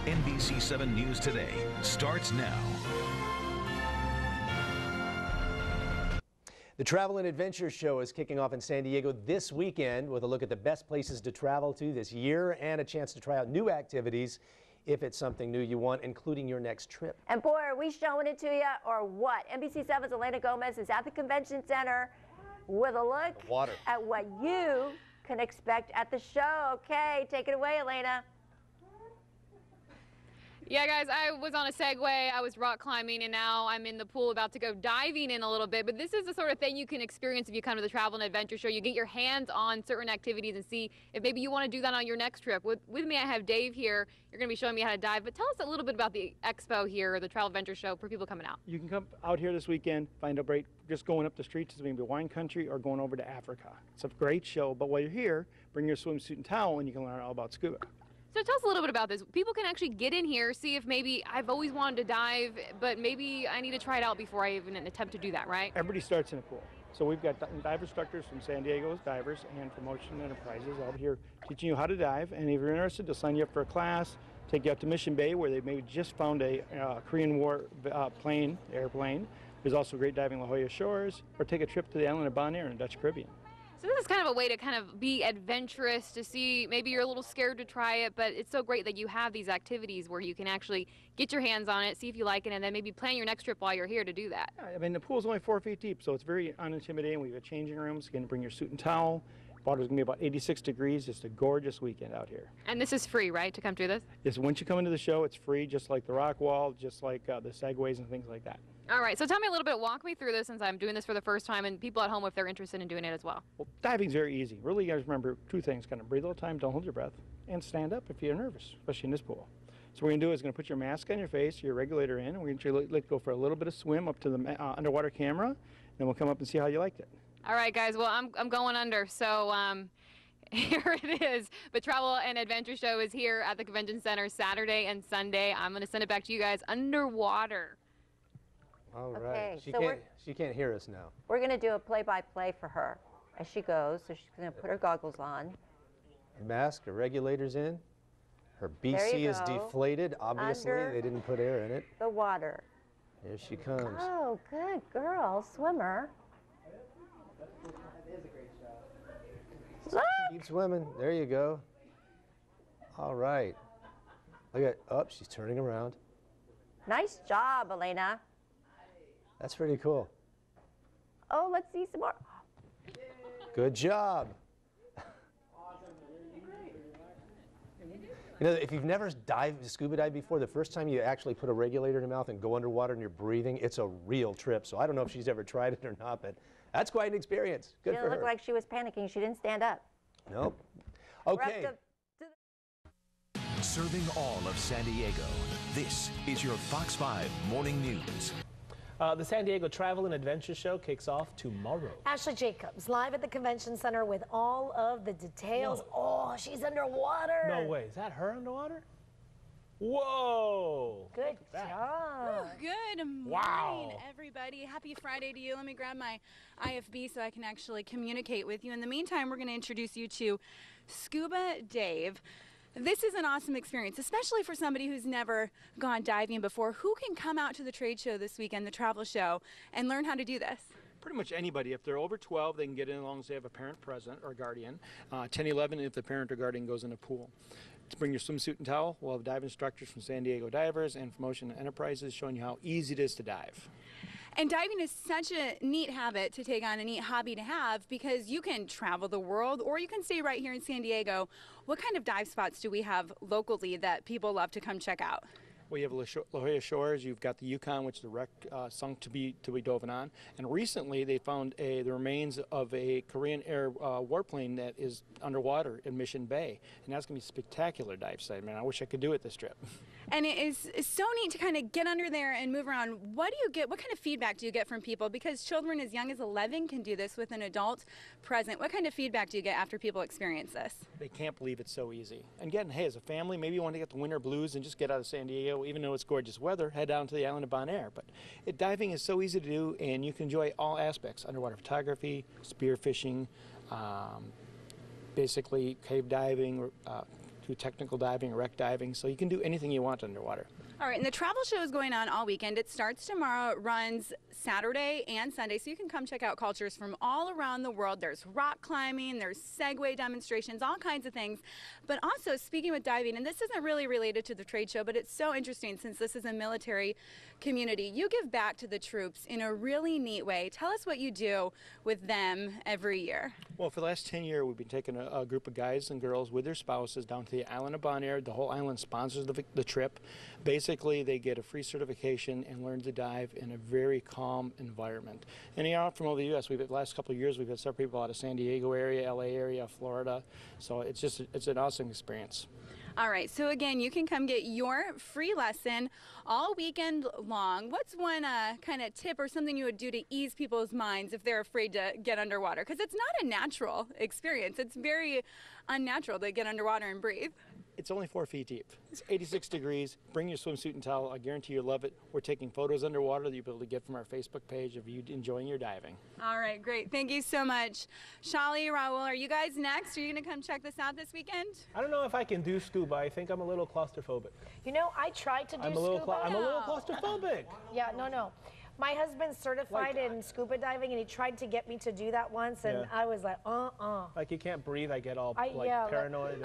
NBC7 News Today starts now. The Travel and Adventure Show is kicking off in San Diego this weekend with a look at the best places to travel to this year and a chance to try out new activities if it's something new you want, including your next trip. And boy, are we showing it to you or what? NBC7's Elena Gomez is at the convention center with a look at what you can expect at the show. Okay, take it away, Elena. Yeah, guys, I was on a Segway, I was rock climbing, and now I'm in the pool about to go diving in a little bit. But this is the sort of thing you can experience if you come to the Travel and Adventure Show. You get your hands on certain activities and see if maybe you want to do that on your next trip. With me, I have Dave here. You're going to be showing me how to dive. But tell us a little bit about the expo here, the Travel Adventure Show, for people coming out. You can come out here this weekend, find a break, just going up the streets to maybe wine country or going over to Africa. It's a great show, but while you're here, bring your swimsuit and towel and you can learn all about scuba. So tell us a little bit about this. People can actually get in here, see if maybe I've always wanted to dive, but maybe I need to try it out before I even attempt to do that, right? Everybody starts in a pool. So we've got dive instructors from San Diego's Divers and from Ocean Enterprises out here teaching you how to dive. And if you're interested, they'll sign you up for a class, take you out to Mission Bay where they maybe just found a Korean War airplane. There's also great diving La Jolla Shores, or take a trip to the island of Bonaire in the Dutch Caribbean. So this is kind of a way to kind of be adventurous, to see, maybe you're a little scared to try it, but it's so great that you have these activities where you can actually get your hands on it, see if you like it, and then maybe plan your next trip while you're here to do that. Yeah, I mean, the pool's only 4 feet deep, so it's very unintimidating. We've got changing rooms. You can bring your suit and towel. Water's going to be about 86 degrees. Just a gorgeous weekend out here. And this is free, right, to come through this? Yes, once you come into the show, it's free, just like the rock wall, just like the segways and things like that. All right, so tell me a little bit, walk me through this since I'm doing this for the first time, and people at home if they're interested in doing it as well. Well, diving's very easy. Really, you guys remember two things. Kind of breathe all the time, don't hold your breath, and stand up if you're nervous, especially in this pool. So what we're going to do is going to put your mask on your face, your regulator in, and we're going to let go for a little bit of swim up to the underwater camera, and then we'll come up and see how you liked it. All right, guys, well, I'm going under, so here it is. The Travel and Adventure Show is here at the Convention Center Saturday and Sunday. I'm going to send it back to you guys underwater. All right. Okay, she can't hear us now. We're going to do a play-by-play for her as she goes. So she's going to put her goggles on. Her mask, her regulator's in. Her BC is deflated. Obviously, they didn't put air in it. The water. Here she comes. Oh, good girl, swimmer. Keep swimming. There you go. All right. Look at, oh, she's turning around. Nice job, Elena. That's pretty cool. Oh, let's see some more. Good job. You know, if you've never scuba dived before, the first time you actually put a regulator in your mouth and go underwater and you're breathing, it's a real trip. So I don't know if she's ever tried it or not, but that's quite an experience. Good for her. She looked like she was panicking. She didn't stand up. Nope. Okay. Serving all of San Diego, this is your Fox 5 Morning News. The San Diego Travel and Adventure Show kicks off tomorrow. Ashley Jacobs live at the Convention Center with all of the details. Whoa. Oh, she's underwater. No way. Is that her underwater? Whoa. Good job. Good morning, everybody. Happy Friday to you. Let me grab my IFB so I can actually communicate with you. In the meantime, we're going to introduce you to Scuba Dave. This is an awesome experience, especially for somebody who's never gone diving before. Who can come out to the trade show this weekend, the travel show, and learn how to do this? Pretty much anybody. If they're over 12, they can get in as long as they have a parent present or guardian. 10, 11 if the parent or guardian goes in a pool. To bring your swimsuit and towel, we'll have dive instructors from San Diego Divers and from Ocean Enterprises showing you how easy it is to dive. And diving is such a neat habit to take on, a neat hobby to have, because you can travel the world or you can stay right here in San Diego. What kind of dive spots do we have locally that people love to come check out? Well, you have La Jolla Shores, you've got the Yukon, which the wreck sunk to be dove on. And recently they found the remains of a Korean Air warplane that is underwater in Mission Bay. And that's going to be a spectacular dive site. Man, I wish I could do it this trip. And it is so neat to kind of get under there and move around. What do you get? What kind of feedback do you get from people? Because children as young as 11 can do this with an adult present. What kind of feedback do you get after people experience this? They can't believe it's so easy. And again, hey, as a family, maybe you want to get the winter blues and just get out of San Diego, even though it's gorgeous weather, head down to the island of Bonaire. But diving is so easy to do, and you can enjoy all aspects: underwater photography, spear fishing, basically cave diving, do technical diving, wreck diving, so you can do anything you want underwater. All right, and the travel show is going on all weekend. It starts tomorrow, it runs Saturday and Sunday, so you can come check out cultures from all around the world. There's rock climbing, there's Segway demonstrations, all kinds of things. But also, speaking with diving, and this isn't really related to the trade show, but it's so interesting since this is a military community. You give back to the troops in a really neat way. Tell us what you do with them every year. Well, for the last 10 years, we've been taking a group of guys and girls with their spouses down to the island of Bonaire. The whole island sponsors the trip. Basically, they get a free certification and learn to dive in a very calm environment. And you know, from over the U.S., the last couple of years, we've had several people out of San Diego area, LA area, Florida. So it's an awesome experience. All right, so again, you can come get your free lesson all weekend long. What's one kind of tip or something you would do to ease people's minds if they're afraid to get underwater? Because it's not a natural experience. It's very unnatural to get underwater and breathe. It's only 4 feet deep. It's 86 degrees. Bring your swimsuit and towel. I guarantee you'll love it. We're taking photos underwater that you'll be able to get from our Facebook page of you enjoying your diving. All right, great. Thank you so much. Shali, Raul, are you guys next? Are you going to come check this out this weekend? I don't know if I can do scuba. I think I'm a little claustrophobic. You know, I tried to do I'm a little claustrophobic. Yeah, no. My husband's certified in scuba diving, and he tried to get me to do that once, and I was like, Like you can't breathe, I get all yeah, paranoid.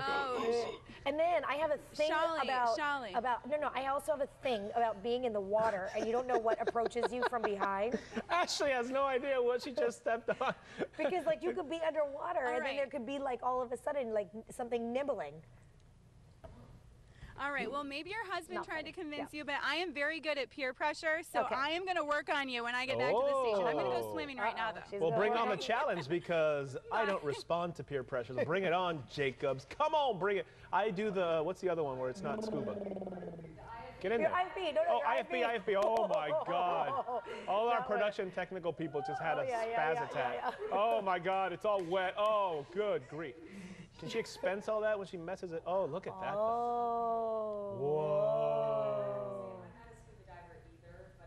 And then I have a thing Shali. I also have a thing about being in the water, and you don't know what approaches you from behind. Ashley has no idea what she just stepped on. Because like you could be underwater, and then there could be like all of a sudden like something nibbling. All right, well, maybe your husband tried to convince you, but I am very good at peer pressure, so I am going to work on you when I get back to the station. I'm going to go swimming right now, though. Well, bring on the challenge, because I don't respond to peer pressure. So bring it on, Jacobs. Come on, bring it. I do the, what's the other one where it's not scuba? Get in there. IFB. IFB. Oh, my God. All our production technical people just had a spaz attack. Oh, my God. It's all wet. Oh, good grief. Can she expense all that when she messes it? Oh, look at that. Whoa.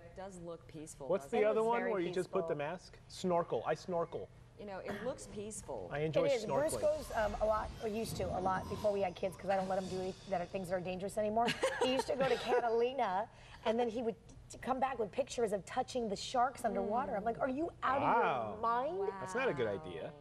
It does look peaceful. What's the other one where you just put the mask? Snorkel. I snorkel. You know, it looks peaceful. I enjoy snorkeling. Bruce goes a lot, or used to a lot before we had kids, because I don't let him do things that are dangerous anymore. He used to go to Catalina, and then he would come back with pictures of touching the sharks underwater. I'm like, are you out of your mind? That's not a good idea.